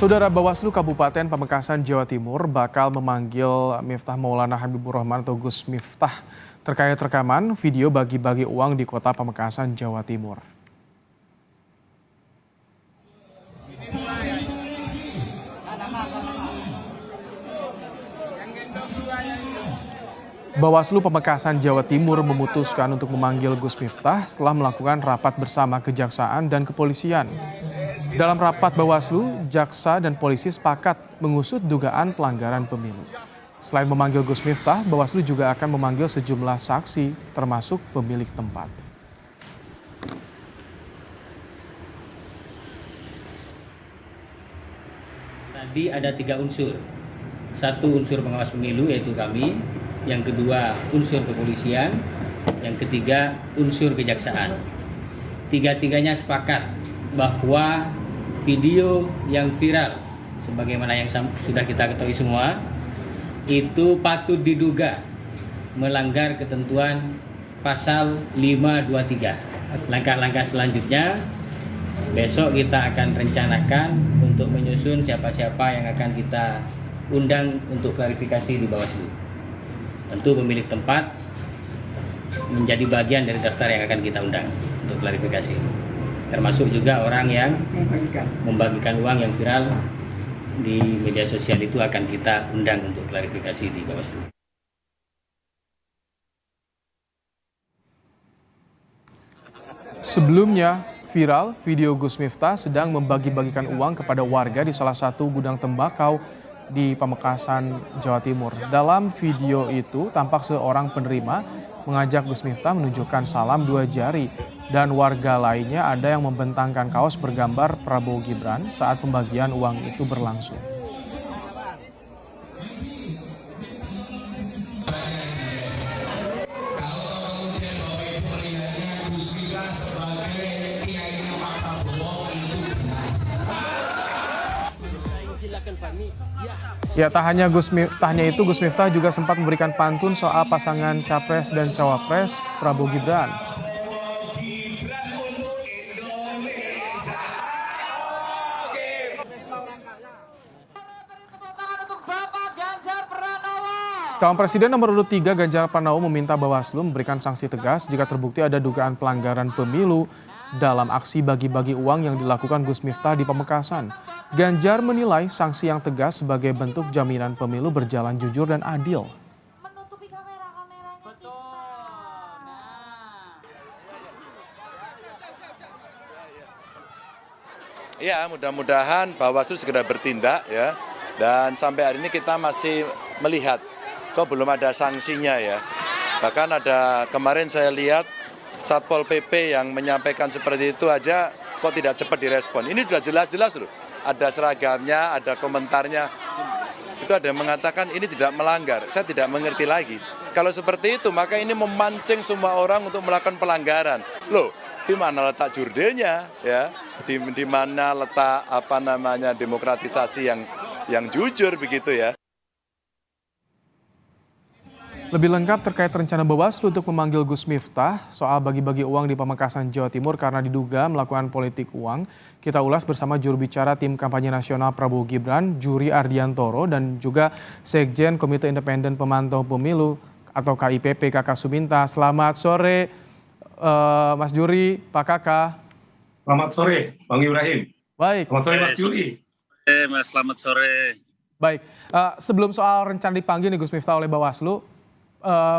Saudara Bawaslu Kabupaten Pamekasan, Jawa Timur bakal memanggil Miftah Maulana Habibur Rahman atau Gus Miftah terkait rekaman video bagi-bagi uang di Kota Pamekasan, Jawa Timur. Bawaslu Pamekasan, Jawa Timur memutuskan untuk memanggil Gus Miftah setelah melakukan rapat bersama Kejaksaan dan Kepolisian. Dalam rapat Bawaslu, Jaksa dan Polisi sepakat mengusut dugaan pelanggaran pemilu. Selain memanggil Gus Miftah, Bawaslu juga akan memanggil sejumlah saksi, termasuk pemilik tempat. Tadi ada 3 unsur. Satu unsur pengawas pemilu yaitu kami, yang kedua unsur kepolisian, yang ketiga unsur kejaksaan. Tiga-tiganya sepakat bahwa video yang viral sebagaimana yang sudah kita ketahui semua itu patut diduga melanggar ketentuan pasal 523. Langkah-langkah selanjutnya besok kita akan rencanakan untuk menyusun siapa-siapa yang akan kita undang untuk klarifikasi di Bawaslu. Tentu pemilik tempat menjadi bagian dari daftar yang akan kita undang untuk klarifikasi. Termasuk juga orang yang membagikan uang yang viral di media sosial itu akan kita undang untuk klarifikasi di Bawaslu. Sebelumnya, viral video Gus Miftah sedang membagi-bagikan uang kepada warga di salah satu gudang tembakau di Pamekasan, Jawa Timur. Dalam video itu, tampak seorang penerima mengajak Gus Miftah menunjukkan salam 2 jari dan warga lainnya ada yang membentangkan kaos bergambar Prabowo Gibran saat pembagian uang itu berlangsung. Ya, tak hanya Gus Miftah juga sempat memberikan pantun soal pasangan Capres dan Cawapres Prabowo Gibran. Calon Presiden nomor urut 3 Ganjar Pranowo meminta Bawaslu memberikan sanksi tegas jika terbukti ada dugaan pelanggaran pemilu dalam aksi bagi-bagi uang yang dilakukan Gus Miftah di Pamekasan. Ganjar menilai sanksi yang tegas sebagai bentuk jaminan pemilu berjalan jujur dan adil. Menutupi kamera-kameranya kita. Ya, mudah-mudahan Bawaslu segera bertindak ya. Dan sampai hari ini kita masih melihat kok belum ada sanksinya ya. Bahkan ada kemarin saya lihat Satpol PP yang menyampaikan seperti itu aja kok tidak cepat direspon. Ini sudah jelas-jelas loh. Ada seragamnya, ada komentarnya. Itu ada yang mengatakan ini tidak melanggar. Saya tidak mengerti lagi. Kalau seperti itu maka ini memancing semua orang untuk melakukan pelanggaran. Loh, di mana letak jurdilnya ya? Di mana letak demokratisasi yang jujur begitu ya? Lebih lengkap terkait rencana Bawaslu untuk memanggil Gus Miftah soal bagi-bagi uang di Pamekasan, Jawa Timur karena diduga melakukan politik uang, kita ulas bersama juru bicara Tim Kampanye Nasional Prabowo Gibran, Juri Ardiantoro, dan juga Sekjen Komite Independen Pemantau Pemilu atau KIPP, Kakak Suminta. Selamat sore, Mas Juri, Pak Kakak. Selamat sore, Bang Ibrahim. Baik. Selamat sore, Mas Juri. Mas, selamat sore. Baik, sebelum soal rencana dipanggil nih Gus Miftah oleh Bawaslu,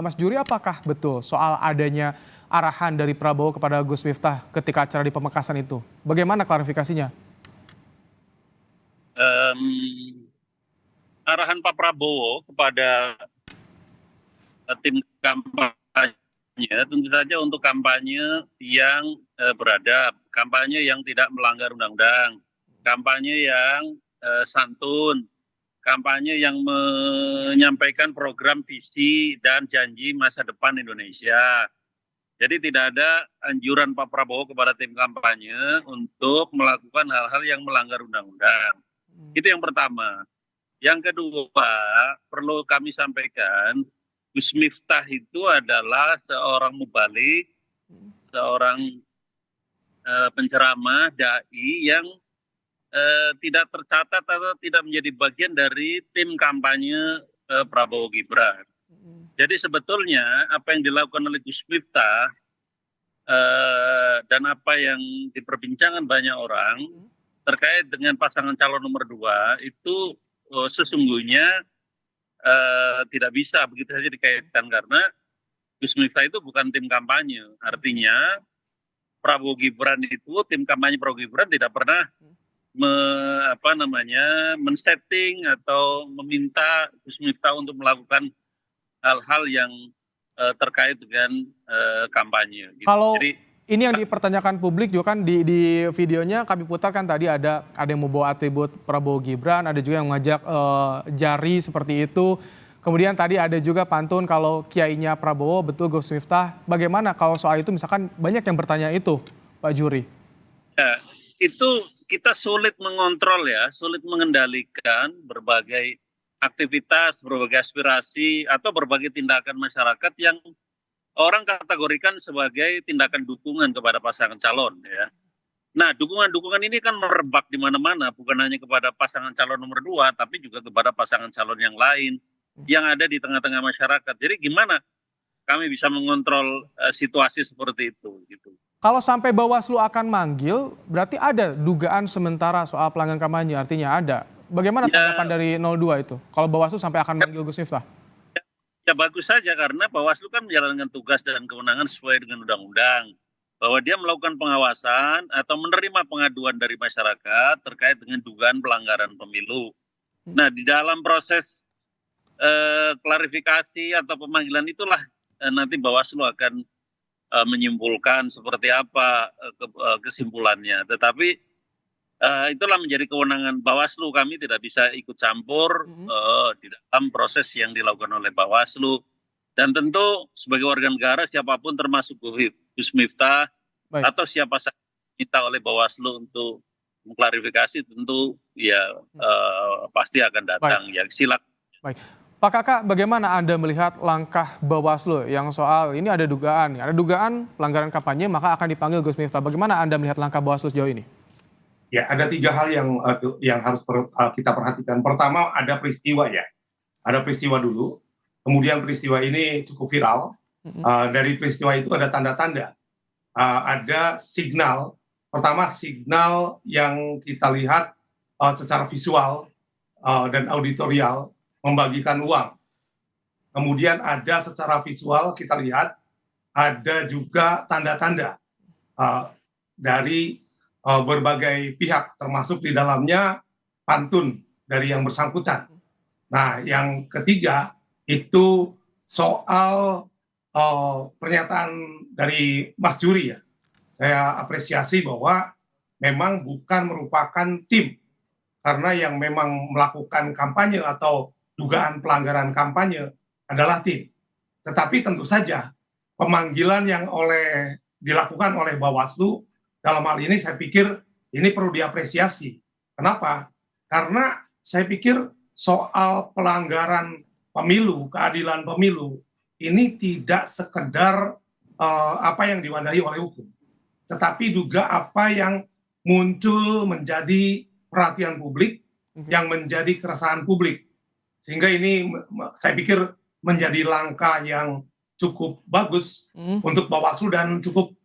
Mas Juri, apakah betul soal adanya arahan dari Prabowo kepada Gus Miftah ketika acara di Pamekasan itu? Bagaimana klarifikasinya? Arahan Pak Prabowo kepada tim kampanye tentu saja untuk kampanye yang beradab, kampanye yang tidak melanggar undang-undang, kampanye yang santun, kampanye yang menyampaikan program visi dan janji masa depan Indonesia. Jadi tidak ada anjuran Pak Prabowo kepada tim kampanye untuk melakukan hal-hal yang melanggar undang-undang. Itu yang pertama. Yang kedua, perlu kami sampaikan, Gus Miftah itu adalah seorang mubalik, seorang penceramah, dai yang tidak tercatat atau tidak menjadi bagian dari tim kampanye Prabowo Gibran. Jadi sebetulnya apa yang dilakukan oleh Gus Miftah dan apa yang diperbincangkan banyak orang terkait dengan pasangan calon nomor 2 itu sesungguhnya tidak bisa begitu saja dikaitkan, karena Gus Miftah itu bukan tim kampanye. Artinya Prabowo Gibran itu, tim kampanye Prabowo Gibran tidak pernah men-setting atau meminta Gus Miftah untuk melakukan hal-hal yang terkait dengan kampanye. Gitu. Kalau Jadi ini yang dipertanyakan publik juga kan di videonya kami putarkan tadi ada yang membawa atribut Prabowo Gibran, ada juga yang mengajak jari seperti itu. Kemudian tadi ada juga pantun kalau kiainya Prabowo betul Gus Miftah. Bagaimana kalau soal itu, misalkan banyak yang bertanya itu, Pak Juri? ya, itu kita sulit mengontrol ya, sulit mengendalikan berbagai aktivitas, berbagai aspirasi atau berbagai tindakan masyarakat yang orang kategorikan sebagai tindakan dukungan kepada pasangan calon ya. Nah, dukungan-dukungan ini kan merebak di mana-mana, bukan hanya kepada pasangan calon nomor 2, tapi juga kepada pasangan calon yang lain yang ada di tengah-tengah masyarakat. Jadi gimana kami bisa mengontrol situasi seperti itu gitu. Kalau sampai Bawaslu akan manggil, berarti ada dugaan sementara soal pelanggaran kampanye, artinya ada. Bagaimana tanggapan dari 02 itu? Kalau Bawaslu sampai akan manggil Gus Miftah? Ya bagus saja, karena Bawaslu kan menjalankan tugas dan kewenangan sesuai dengan undang-undang. Bahwa dia melakukan pengawasan atau menerima pengaduan dari masyarakat terkait dengan dugaan pelanggaran pemilu. Nah, di dalam proses klarifikasi atau pemanggilan itulah nanti Bawaslu akan menyimpulkan seperti apa kesimpulannya. Tetapi itulah menjadi kewenangan Bawaslu. Kami tidak bisa ikut campur di dalam proses yang dilakukan oleh Bawaslu. Dan tentu sebagai warga negara siapapun termasuk Gus Miftah atau siapa saja minta oleh Bawaslu untuk mengklarifikasi, tentu ya pasti akan datang. Ya silakan. Baik. Pak Kakak, bagaimana Anda melihat langkah Bawaslu yang soal ini ada dugaan pelanggaran kampanye maka akan dipanggil Gus Miftah. Bagaimana Anda melihat langkah Bawaslu sejauh ini? Ya, ada 3 hal yang harus kita perhatikan. Pertama, ada peristiwa ya. Ada peristiwa dulu, kemudian peristiwa ini cukup viral. Dari peristiwa itu ada tanda-tanda. Ada signal. Pertama, signal yang kita lihat secara visual dan auditorial membagikan uang. Kemudian ada secara visual kita lihat ada juga tanda-tanda dari berbagai pihak, termasuk di dalamnya pantun dari yang bersangkutan. Nah, yang ketiga itu soal pernyataan dari Mas Juri ya. Saya apresiasi bahwa memang bukan merupakan tim, karena yang memang melakukan kampanye atau dugaan pelanggaran kampanye adalah tim. Tetapi tentu saja pemanggilan yang dilakukan oleh Bawaslu dalam hal ini saya pikir ini perlu diapresiasi. Kenapa? Karena saya pikir soal pelanggaran pemilu, keadilan pemilu, ini tidak sekedar apa yang diwadahi oleh hukum, tetapi juga apa yang muncul menjadi perhatian publik, yang menjadi keresahan publik. Sehingga ini saya pikir menjadi langkah yang cukup bagus untuk Bawaslu dan cukup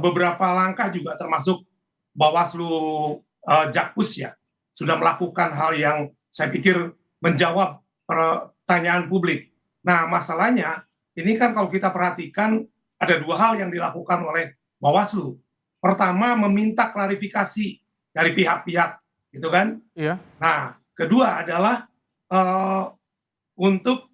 beberapa langkah juga termasuk Bawaslu Jakpus ya sudah melakukan hal yang saya pikir menjawab pertanyaan publik. Nah, masalahnya ini kan kalau kita perhatikan ada 2 hal yang dilakukan oleh Bawaslu. Pertama, meminta klarifikasi dari pihak-pihak, gitu kan? Iya. Nah, kedua adalah untuk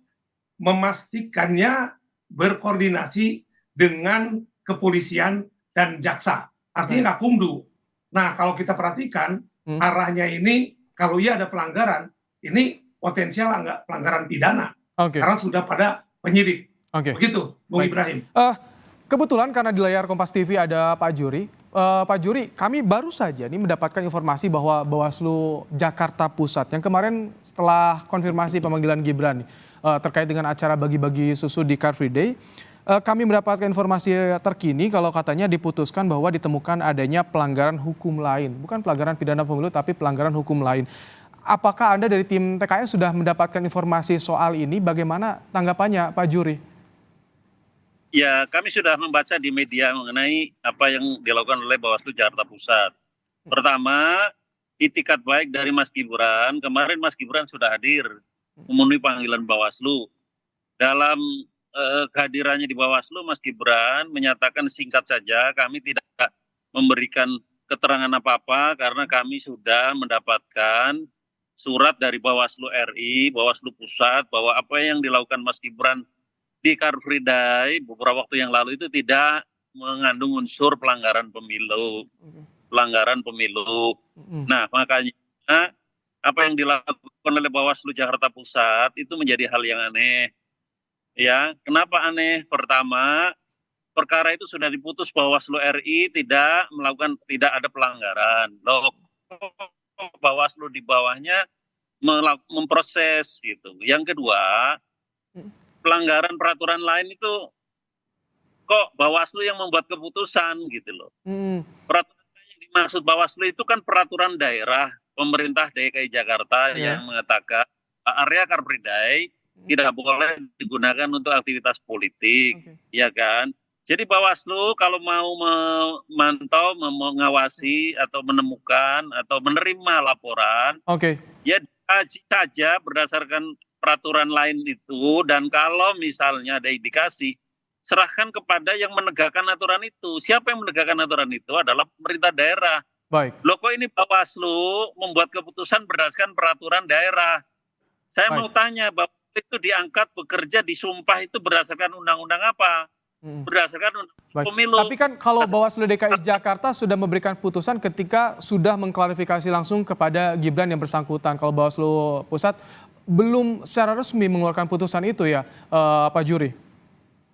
memastikannya berkoordinasi dengan kepolisian dan jaksa. Artinya Gakumdu. Nah, kalau kita perhatikan arahnya ini, kalau iya ada pelanggaran, ini potensial nggak pelanggaran pidana. Karena sudah pada penyidik. Begitu, Bung Ibrahim. Kebetulan karena di layar Kompas TV ada Pak Juri. Pak Juri, kami baru saja nih mendapatkan informasi bahwa Bawaslu Jakarta Pusat yang kemarin setelah konfirmasi pemanggilan Gibran terkait dengan acara bagi-bagi susu di Car Free Day, Kami mendapatkan informasi terkini kalau katanya diputuskan bahwa ditemukan adanya pelanggaran hukum lain. Bukan pelanggaran pidana pemilu, tapi pelanggaran hukum lain. Apakah Anda dari tim TKN sudah mendapatkan informasi soal ini? Bagaimana tanggapannya Pak Juri? Ya, kami sudah membaca di media mengenai apa yang dilakukan oleh Bawaslu Jakarta Pusat. Pertama, itikat baik dari Mas Gibran. Kemarin Mas Gibran sudah hadir memenuhi panggilan Bawaslu. Dalam kehadirannya di Bawaslu, Mas Gibran menyatakan singkat saja, kami tidak memberikan keterangan apa-apa karena kami sudah mendapatkan surat dari Bawaslu RI, Bawaslu Pusat, bahwa apa yang dilakukan Mas Gibran di Car Free Day beberapa waktu yang lalu itu tidak mengandung unsur pelanggaran pemilu. Nah, makanya apa yang dilakukan oleh Bawaslu Jakarta Pusat itu menjadi hal yang aneh. Ya, kenapa aneh? Pertama, perkara itu sudah diputus Bawaslu RI tidak ada pelanggaran. Loh, Bawaslu di bawahnya memproses gitu. Yang kedua, pelanggaran peraturan lain itu kok Bawaslu yang membuat keputusan gitu loh. Peraturan yang dimaksud Bawaslu itu kan peraturan daerah pemerintah DKI Jakarta yang mengatakan area Car Free Day tidak boleh digunakan untuk aktivitas politik, ya kan? Jadi Bawaslu kalau mau memantau, mengawasi atau menemukan atau menerima laporan, ya dikaji saja berdasarkan peraturan lain itu, dan kalau misalnya ada indikasi, serahkan kepada yang menegakkan aturan itu. Siapa yang menegakkan aturan itu adalah pemerintah daerah. Baik. Loh kok ini Bawaslu membuat keputusan berdasarkan peraturan daerah? Saya mau tanya, Bapak itu diangkat bekerja disumpah itu berdasarkan undang-undang apa? Berdasarkan pemilu. Tapi kan kalau Bawaslu DKI Jakarta sudah memberikan putusan ketika sudah mengklarifikasi langsung kepada Gibran yang bersangkutan. Kalau Bawaslu Pusat belum secara resmi mengeluarkan putusan itu ya, Pak Juri?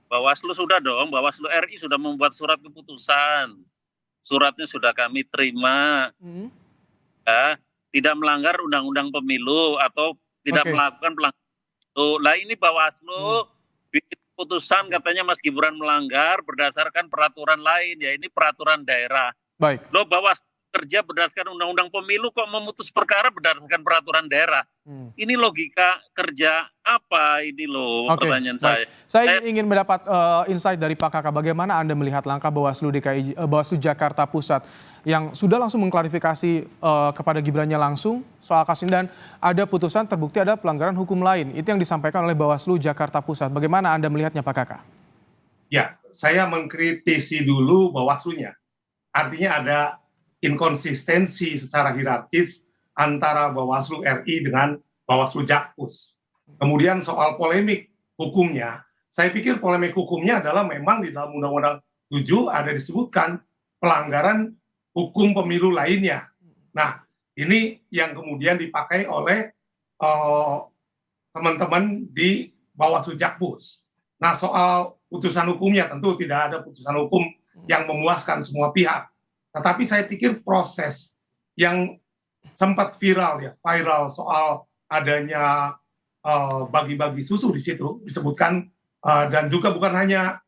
Bawaslu sudah dong, Bawaslu RI sudah membuat surat keputusan. Suratnya sudah kami terima. Ya, tidak melanggar undang-undang pemilu atau tidak melakukan pelanggaran itu. Lah ini Bawaslu bikin putusan katanya Mas Gibran melanggar berdasarkan peraturan lain, ya ini peraturan daerah. Baik. Loh Bawaslu kerja berdasarkan undang-undang pemilu kok memutus perkara berdasarkan peraturan daerah. Ini logika kerja apa ini loh pertanyaan saya. Saya ingin mendapat insight dari Pak Kakak, bagaimana Anda melihat langkah Bawaslu Jakarta Pusat yang sudah langsung mengklarifikasi kepada Gibrannya langsung soal kasus ini, dan ada putusan terbukti ada pelanggaran hukum lain. Itu yang disampaikan oleh Bawaslu Jakarta Pusat. Bagaimana Anda melihatnya Pak Kakak? Ya, saya mengkritisi dulu Bawaslunya. Artinya ada inkonsistensi secara hierarkis antara Bawaslu RI dengan Bawaslu Jakpus. Kemudian soal polemik hukumnya, saya pikir polemik hukumnya adalah memang di dalam Undang-Undang 7 ada disebutkan pelanggaran hukum pemilu lainnya. Nah, ini yang kemudian dipakai oleh teman-teman di Bawaslu Jakpus. Nah, soal putusan hukumnya tentu tidak ada putusan hukum yang memuaskan semua pihak. Tetapi saya pikir proses yang sempat viral soal adanya bagi-bagi susu di situ disebutkan, dan juga bukan hanya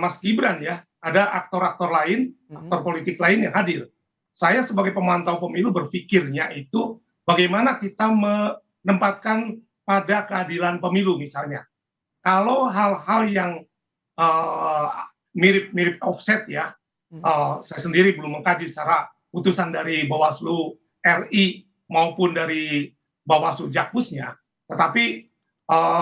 Mas Gibran ya, ada aktor-aktor lain, aktor politik lain yang hadir. Saya sebagai pemantau pemilu berpikirnya itu bagaimana kita menempatkan pada keadilan pemilu misalnya. Kalau hal-hal yang mirip-mirip offset ya, saya sendiri belum mengkaji secara putusan dari Bawaslu RI maupun dari Bawaslu Jakpusnya, tetapi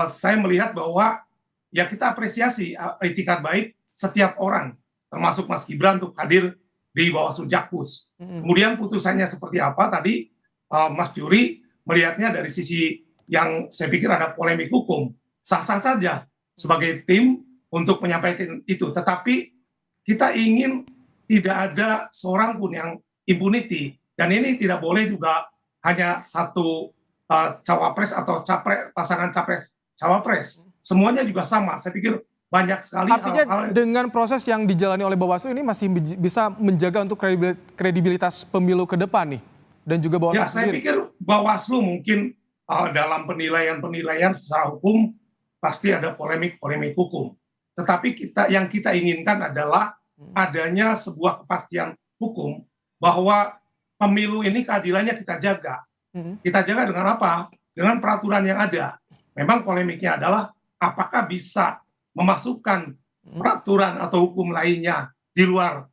saya melihat bahwa ya kita apresiasi itikat baik setiap orang, termasuk Mas Gibran untuk hadir di Bawaslu Jakpus. Kemudian putusannya seperti apa tadi, Mas Juri melihatnya dari sisi yang saya pikir ada polemik hukum, sah-sah saja sebagai tim untuk menyampaikan itu, tetapi kita ingin tidak ada seorang pun yang impunity, dan ini tidak boleh juga hanya satu cawapres atau pasangan capres-cawapres, semuanya juga sama. Saya pikir banyak sekali artinya hal-hal dengan proses yang dijalani oleh Bawaslu ini masih bisa menjaga untuk kredibilitas pemilu ke depan nih, dan juga Bawaslu ya, saya sendiri. pikir Bawaslu mungkin dalam penilaian secara hukum pasti ada polemik hukum. Tetapi yang kita inginkan adalah adanya sebuah kepastian hukum bahwa pemilu ini keadilannya kita jaga. Kita jaga dengan apa? Dengan peraturan yang ada. Memang polemiknya adalah apakah bisa memasukkan peraturan atau hukum lainnya di luar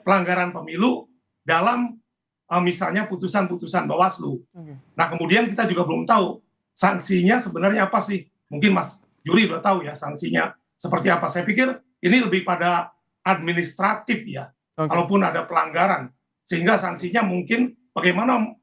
pelanggaran pemilu dalam misalnya putusan-putusan Bawaslu. Nah, kemudian kita juga belum tahu sanksinya sebenarnya apa sih. Mungkin Mas Juri udah tahu ya sanksinya seperti apa. Saya pikir ini lebih pada administratif ya. Kalaupun ada pelanggaran, sehingga sanksinya mungkin bagaimana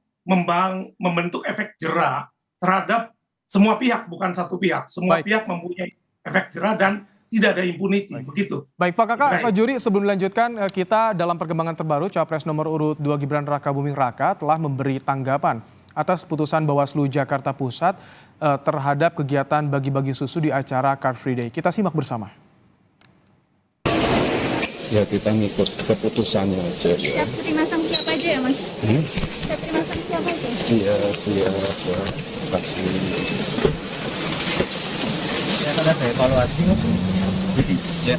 membentuk efek jera terhadap semua pihak, bukan satu pihak. Semua pihak mempunyai efek jera dan tidak ada impunity, begitu. Baik, Pak Kakak, Pak Juri, sebelum dilanjutkan, kita dalam perkembangan terbaru, Capres nomor urut 2 Gibran Raka Buming Raka telah memberi tanggapan atas putusan Bawaslu Jakarta Pusat terhadap kegiatan bagi-bagi susu di acara Car Free Day. Kita simak bersama. Ya, kita ngikut keputusannya aja. Siap terima sanksi apa aja ya, Mas? Siap terima sanksi apa aja? Iya, kasih. Ya, ada evaluasi, Mas. Ya.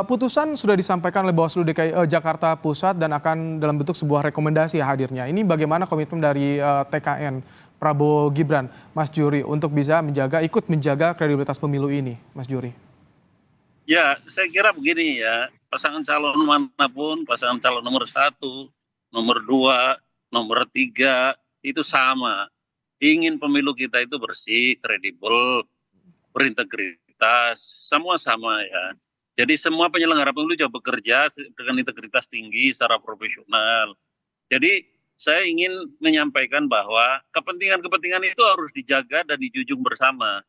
Putusan sudah disampaikan oleh Bawaslu DKI Jakarta Pusat dan akan dalam bentuk sebuah rekomendasi hadirnya. Ini bagaimana komitmen dari TKN Prabowo Gibran, Mas Juri, untuk bisa ikut menjaga kredibilitas pemilu ini, Mas Juri? Ya, saya kira begini ya, pasangan calon manapun, pasangan calon nomor 1, nomor 2, nomor 3, itu sama. Ingin pemilu kita itu bersih, kredibel, berintegritas, semua sama ya. Jadi semua penyelenggara pemilu juga bekerja dengan integritas tinggi secara profesional. Jadi saya ingin menyampaikan bahwa kepentingan-kepentingan itu harus dijaga dan dijunjung bersama,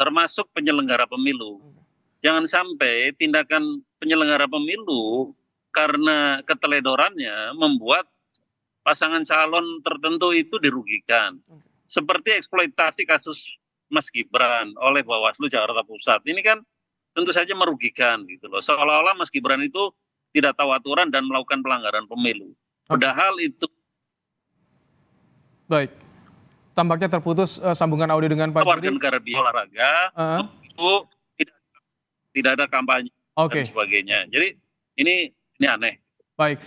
termasuk penyelenggara pemilu. Jangan sampai tindakan penyelenggara pemilu karena keteledorannya membuat pasangan calon tertentu itu dirugikan. Seperti eksploitasi kasus Mas Gibran oleh Bawaslu Jakarta Pusat. Ini kan tentu saja merugikan gitu loh. Seolah-olah Mas Gibran itu tidak tahu aturan dan melakukan pelanggaran pemilu. Padahal itu. Baik. Tampaknya terputus sambungan audio dengan Pak Juri. Warga negara di olahraga itu tidak ada kampanye dan sebagainya. Jadi ini aneh. Baik.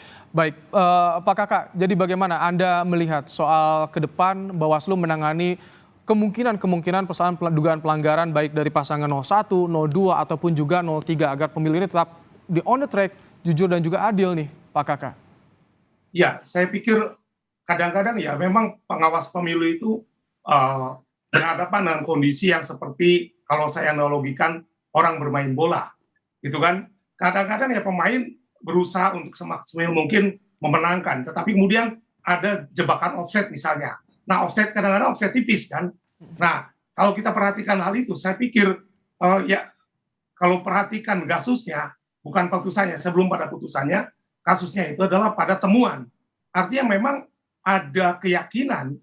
Pak Kakak, jadi bagaimana Anda melihat soal ke depan Bawaslu menangani kemungkinan persoalan dugaan pelanggaran baik dari pasangan 01, 02 ataupun juga 03 agar pemilu ini tetap di on the track, jujur dan juga adil nih, Pak Kakak? Ya, saya pikir kadang-kadang ya memang pengawas pemilu itu berhadapan dengan kondisi yang seperti kalau saya analogikan orang bermain bola, gitu kan. Kadang-kadang ya pemain berusaha untuk semaksimal mungkin memenangkan, tetapi kemudian ada jebakan offset misalnya. Nah, offset kadang-kadang offset tipis kan. Nah, kalau kita perhatikan hal itu, saya pikir ya kalau perhatikan kasusnya, bukan putusannya, sebelum pada putusannya, kasusnya itu adalah pada temuan. Artinya memang ada keyakinan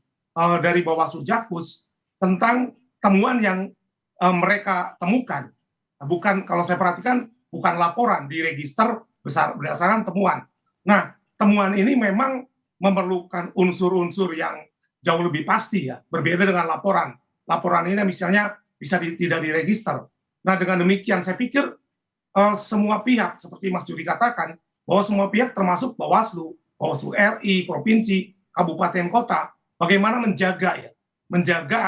dari Bawaslu Jakpus tentang temuan yang mereka temukan. Bukan, kalau saya perhatikan, bukan laporan di register berdasarkan temuan. Nah, temuan ini memang memerlukan unsur-unsur yang jauh lebih pasti ya, berbeda dengan laporan. Laporan ini misalnya bisa tidak diregister. Nah, dengan demikian saya pikir semua pihak, seperti Mas Juri katakan, bahwa semua pihak termasuk Bawaslu RI, provinsi, kabupaten, kota, bagaimana menjaga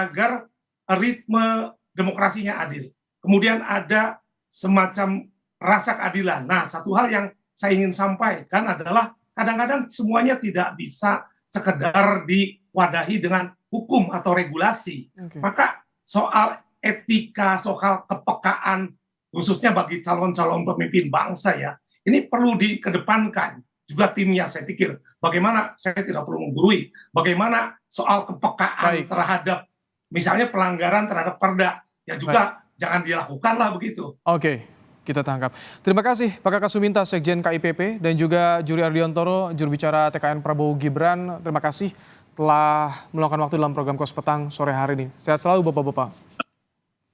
agar ritme demokrasinya adil. Kemudian ada semacam rasa keadilan. Nah, satu hal yang saya ingin sampaikan adalah kadang-kadang semuanya tidak bisa sekedar diwadahi dengan hukum atau regulasi. Maka soal etika, soal kepekaan, khususnya bagi calon-calon pemimpin bangsa ya, ini perlu dikedepankan. Juga timnya saya pikir, bagaimana, saya tidak perlu menggurui, bagaimana soal kepekaan terhadap misalnya pelanggaran terhadap perda, ya juga jangan dilakukanlah begitu. Oke, kita tangkap. Terima kasih Pak Kakak Suminta, Sekjen KIPP, dan juga Juri Ardiontoro, juru bicara TKN Prabowo Gibran. Terima kasih telah meluangkan waktu dalam program Kos Petang sore hari ini. Sehat selalu Bapak-Bapak.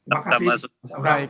Terima kasih. Baik.